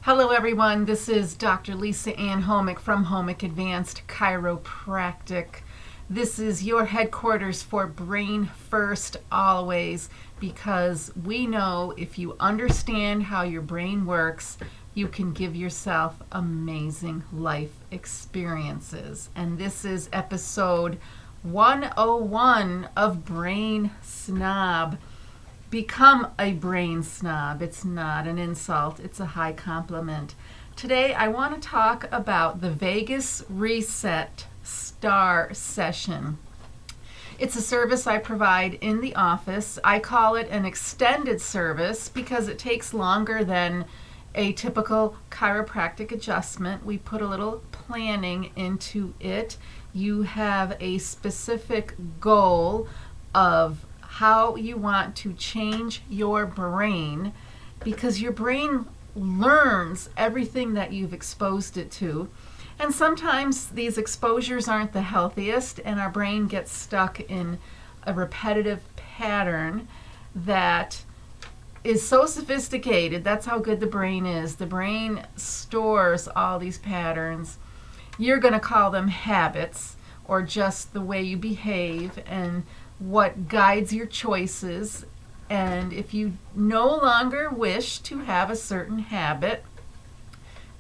Hello everyone, this is Dr. Lisa Ann Homick from Homick Advanced Chiropractic. This is your headquarters for Brain First always, because we know if you understand how your brain works, you can give yourself amazing life experiences. And this is episode 101 of Brain Snob. Become a brain snob. It's not an insult, it's a high compliment. Today I want to talk about the Vagus Reset Star Session. It's a service I provide in the office. I call it an extended service because it takes longer than a typical chiropractic adjustment. We put a little planning into it. You have a specific goal of how you want to change your brain, because your brain learns everything that you've exposed it to. And sometimes these exposures aren't the healthiest, and our brain gets stuck in a repetitive pattern that is so sophisticated. That's how good the brain is. The brain stores all these patterns. You're going to call them habits, or just the way you behave and what guides your choices. And if you no longer wish to have a certain habit,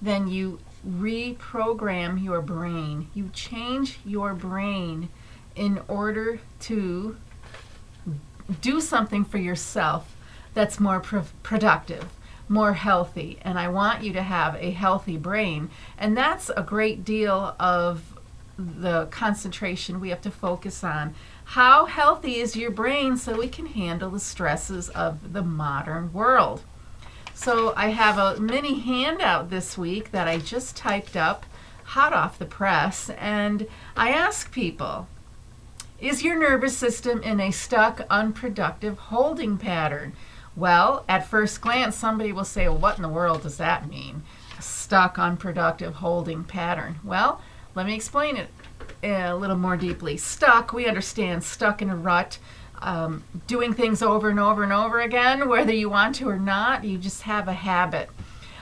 then you reprogram your brain. You change your brain in order to do something for yourself that's more productive, more healthy. And I want you to have a healthy brain. And that's a great deal of the concentration we have to focus on. How healthy is your brain so we can handle the stresses of the modern world? So I have a mini handout this week that I just typed up, hot off the press, and I ask people, is your nervous system in a stuck, unproductive holding pattern? Well, at first glance, somebody will say, well, what in the world does that mean? A stuck, unproductive holding pattern. Well, let me explain it a little more deeply. Stuck, we understand, stuck in a rut, doing things over and over and over again, whether you want to or not. You just have a habit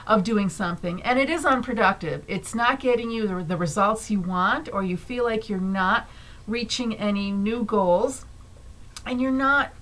of doing something, and it is unproductive. It's not getting you the results you want, or you feel like you're not reaching any new goals, and you're not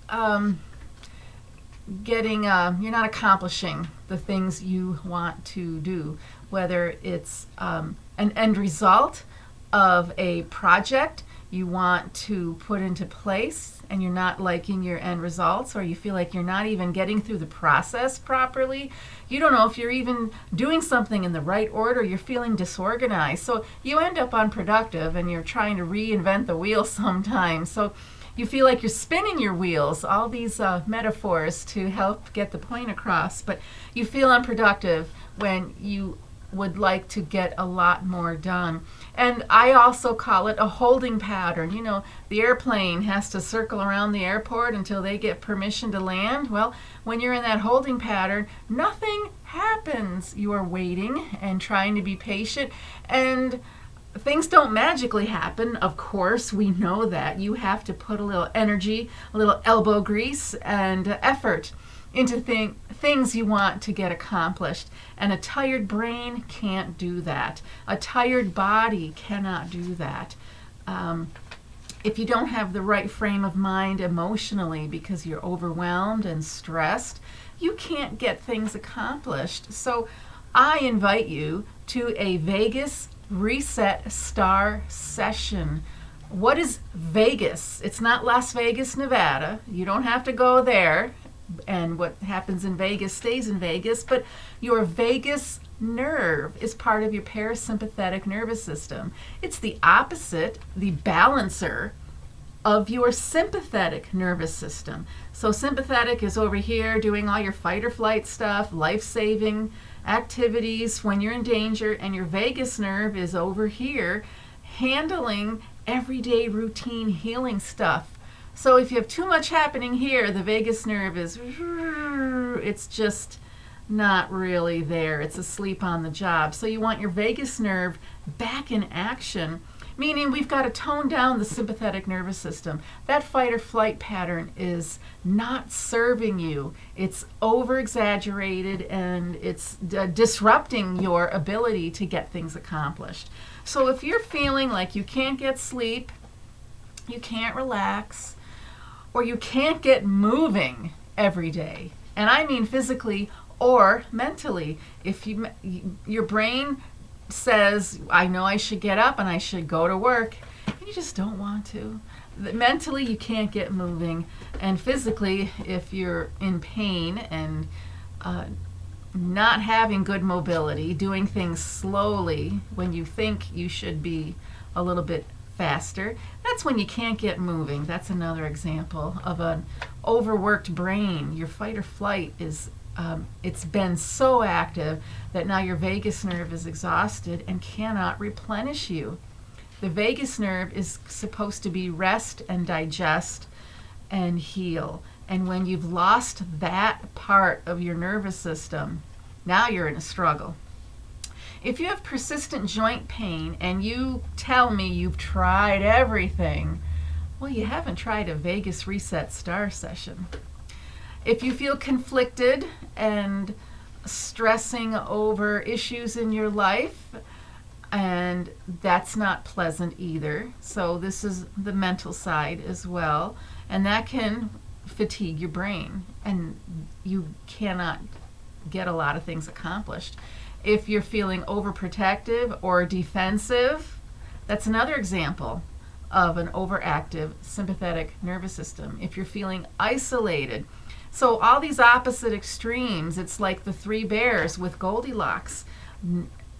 you're not accomplishing the things you want to do, whether it's an end result of a project you want to put into place and you're not liking your end results, or you feel like you're not even getting through the process properly. You don't know if you're even doing something in the right order. You're feeling disorganized. So you end up unproductive and you're trying to reinvent the wheel sometimes. So you feel like you're spinning your wheels, all these metaphors to help get the point across, but you feel unproductive when you would like to get a lot more done. And I also call it a holding pattern. You know, the airplane has to circle around the airport until they get permission to land. Well, when you're in that holding pattern, nothing happens. You are waiting and trying to be patient, and things don't magically happen. Of course, we know that. You have to put a little energy, a little elbow grease, and effort into things you want to get accomplished. And a tired brain can't do that. A tired body cannot do that. If you don't have the right frame of mind emotionally because you're overwhelmed and stressed, you can't get things accomplished. So I invite you to a Vagus Reset Star Session. What is Vegas? It's not Las Vegas, Nevada. You don't have to go there, and what happens in Vegas stays in Vegas, but your vagus nerve is part of your parasympathetic nervous system. It's the opposite, the balancer of your sympathetic nervous system. So sympathetic is over here doing all your fight or flight stuff, life-saving activities when you're in danger, and your vagus nerve is over here handling everyday routine healing stuff. So if you have too much happening here, the vagus nerve it's just not really there. It's asleep on the job. So you want your vagus nerve back in action meaning we've got to tone down the sympathetic nervous system. That fight or flight pattern is not serving you. It's over exaggerated and it's disrupting your ability to get things accomplished. So if you're feeling like you can't get sleep, you can't relax, or you can't get moving every day, and I mean physically or mentally, if your brain says, I know I should get up and I should go to work, and you just don't want to. Mentally, you can't get moving, and physically, if you're in pain and not having good mobility, doing things slowly when you think you should be a little bit faster, that's when you can't get moving. That's another example of an overworked brain. Your fight or flight is it's been so active that now your vagus nerve is exhausted and cannot replenish you. The vagus nerve is supposed to be rest and digest and heal. And when you've lost that part of your nervous system, now you're in a struggle. If you have persistent joint pain and you tell me you've tried everything, well, you haven't tried a vagus reset star session. If you feel conflicted and stressing over issues in your life, and that's not pleasant either, so this is the mental side as well, and that can fatigue your brain, and you cannot get a lot of things accomplished. If you're feeling overprotective or defensive, that's another example of an overactive sympathetic nervous system. If you're feeling isolated, so all these opposite extremes, it's like the three bears with Goldilocks.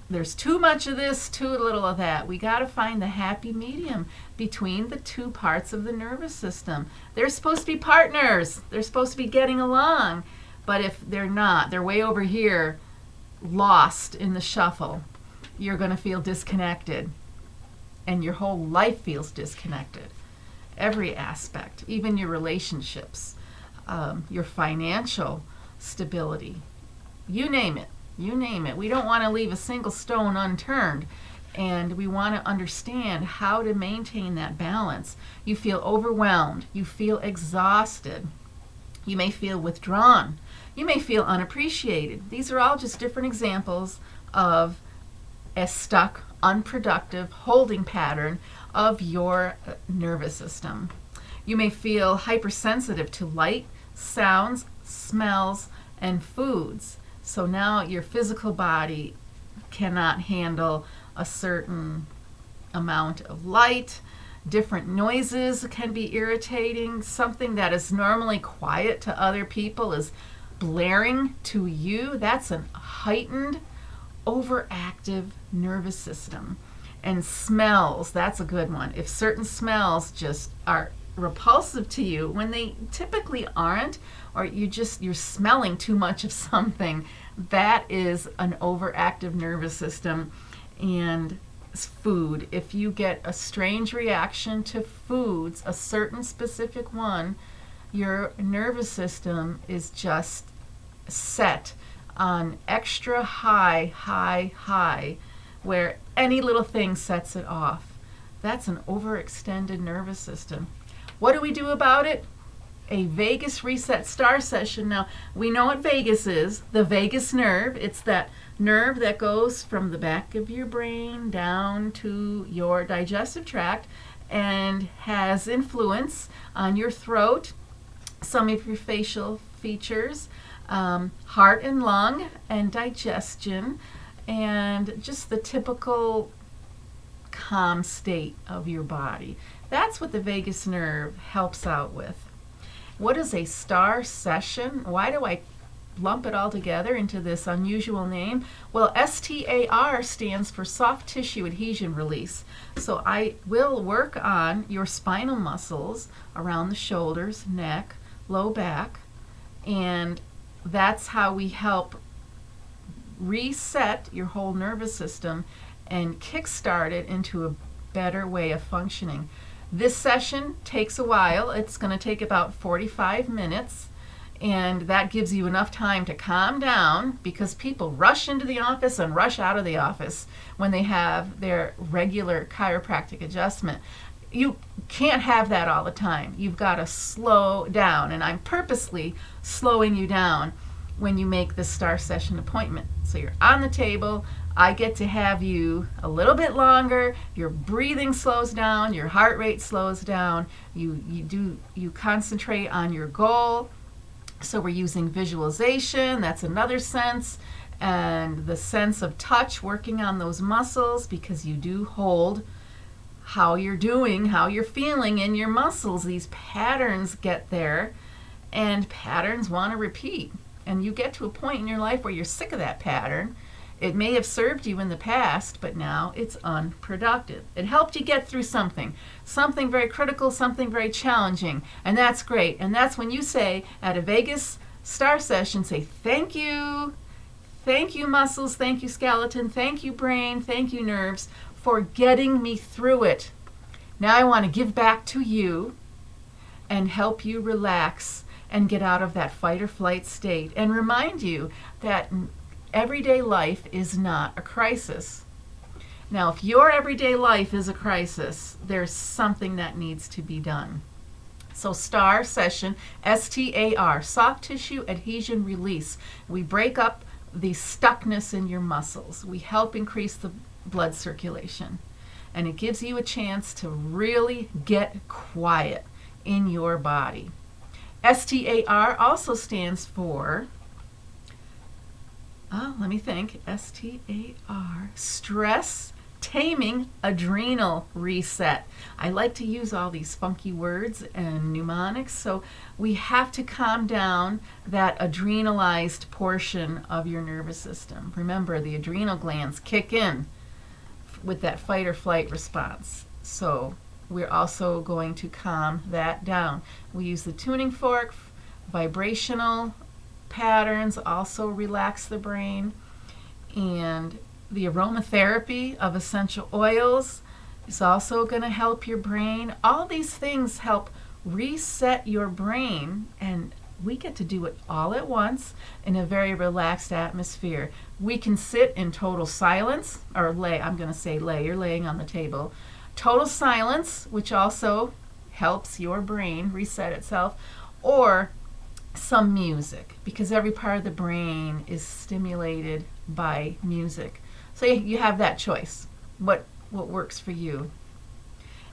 There's too much of this, too little of that. We got to find the happy medium between the two parts of the nervous system. They're supposed to be partners. They're supposed to be getting along. But if they're not, they're way over here, lost in the shuffle, you're going to feel disconnected. And your whole life feels disconnected. Every aspect, even your relationships, your financial stability, you name it. You name it. We don't want to leave a single stone unturned, and we want to understand how to maintain that balance. You feel overwhelmed. You feel exhausted. You may feel withdrawn. You may feel unappreciated. These are all just different examples of a stuck, unproductive holding pattern of your nervous system. You may feel hypersensitive to light, sounds, smells, and foods. So now your physical body cannot handle a certain amount of light. Different noises can be irritating. Something that is normally quiet to other people is blaring to you. That's a heightened, overactive nervous system. And smells, that's a good one. If certain smells just are repulsive to you when they typically aren't, or you're smelling too much of something, that is an overactive nervous system. And food, if you get a strange reaction to foods, a certain specific one, your nervous system is just set on extra high, where any little thing sets it off. That's an overextended nervous system. What do we do about it? A vagus reset star session. Now, we know what vagus is, the vagus nerve. It's that nerve that goes from the back of your brain down to your digestive tract and has influence on your throat, some of your facial features, heart and lung, and digestion, and just the typical calm state of your body. That's what the vagus nerve helps out with. What is a star session? Why do I lump it all together into this unusual name? Well, STAR stands for soft tissue adhesion release. So I will work on your spinal muscles around the shoulders, neck, low back, and that's how we help reset your whole nervous system and kickstart it into a better way of functioning. This session takes a while. It's going to take about 45 minutes, And that gives you enough time to calm down, because people rush into the office and rush out of the office when they have their regular chiropractic adjustment. You can't have that all the time. You've got to slow down, and I'm purposely slowing you down when you make the STAR session appointment. So you're on the table, I get to have you a little bit longer, your breathing slows down, your heart rate slows down, you concentrate on your goal. So we're using visualization, that's another sense, and the sense of touch, working on those muscles, because you do hold how you're doing, how you're feeling in your muscles. These patterns get there, and patterns want to repeat. And you get to a point in your life where you're sick of that pattern. It may have served you in the past, but now it's unproductive. It helped you get through something very critical, something very challenging, and that's great. And that's when you say at a Vegas STAR session, say, thank you muscles, thank you skeleton, thank you brain, thank you nerves for getting me through it. Now I want to give back to you and help you relax and get out of that fight or flight state, and remind you that everyday life is not a crisis. Now, if your everyday life is a crisis, there's something that needs to be done. So STAR session, STAR, soft tissue adhesion release. We break up the stuckness in your muscles. We help increase the blood circulation. And it gives you a chance to really get quiet in your body. STAR also stands for, let me think, STAR, stress taming adrenal reset. I like to use all these funky words and mnemonics, so we have to calm down that adrenalized portion of your nervous system. Remember, the adrenal glands kick in with that fight or flight response. So we're also going to calm that down. We use the tuning fork, vibrational patterns also relax the brain, and the aromatherapy of essential oils is also going to help your brain. All these things help reset your brain, and we get to do it all at once in a very relaxed atmosphere. We can sit in total silence, or lay, I'm going to say lay, you're laying on the table. Total silence, which also helps your brain reset itself, or some music, because every part of the brain is stimulated by music. So you have that choice, what works for you.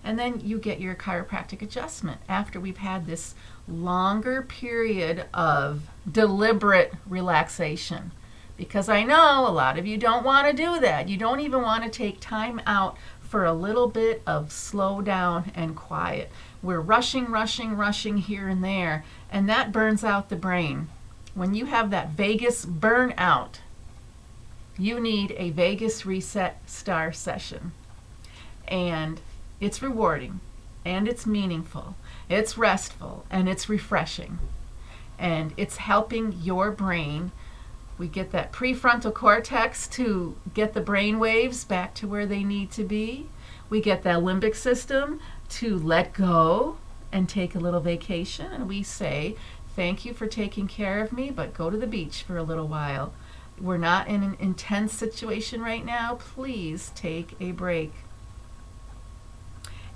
And then you get your chiropractic adjustment after we've had this longer period of deliberate relaxation. Because I know a lot of you don't want to do that. You don't even want to take time out for a little bit of slow down and quiet. We're rushing here and there, and that burns out the brain. When you have that vagus burnout, you need a vagus reset STAR session. And it's rewarding, and it's meaningful, it's restful, and it's refreshing. And it's helping your brain. We get that prefrontal cortex to get the brain waves back to where they need to be. We get that limbic system to let go and take a little vacation. And we say, thank you for taking care of me, but go to the beach for a little while. We're not in an intense situation right now. Please take a break.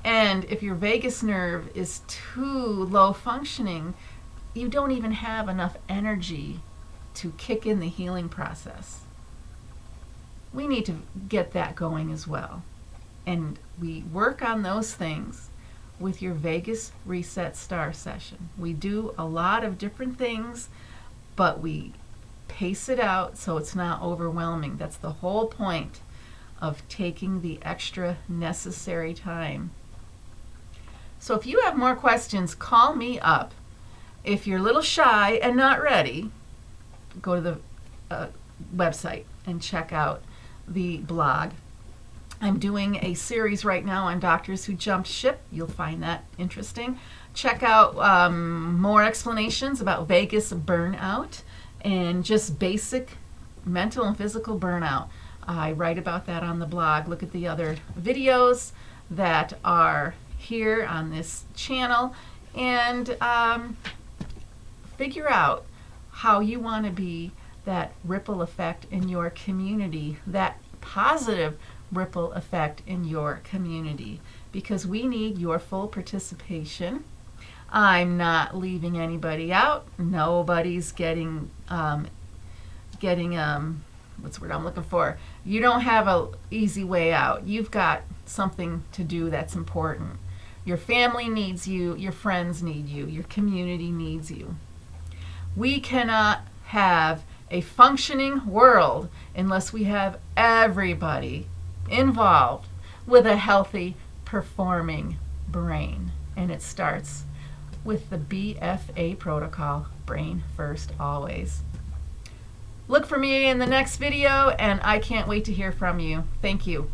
And if your vagus nerve is too low functioning, you don't even have enough energy to kick in the healing process. We need to get that going as well. And we work on those things with your Vagus Reset STAR session. We do a lot of different things, but we pace it out so it's not overwhelming. That's the whole point of taking the extra necessary time. So if you have more questions, call me up. If you're a little shy and not ready, go to the website and check out the blog. I'm doing a series right now on doctors who jumped ship. You'll find that interesting. Check out more explanations about vagus burnout and just basic mental and physical burnout. I write about that on the blog. Look at the other videos that are here on this channel, and figure out how you want to be that ripple effect in your community, that positive ripple effect in your community, because we need your full participation. I'm not leaving anybody out. Nobody's getting what's the word I'm looking for? You don't have a easy way out. You've got something to do that's important. Your family needs you, your friends need you, your community needs you. We cannot have a functioning world unless we have everybody involved with a healthy, performing brain. And it starts with the BFA protocol, brain first always. Look for me in the next video, and I can't wait to hear from you. Thank you.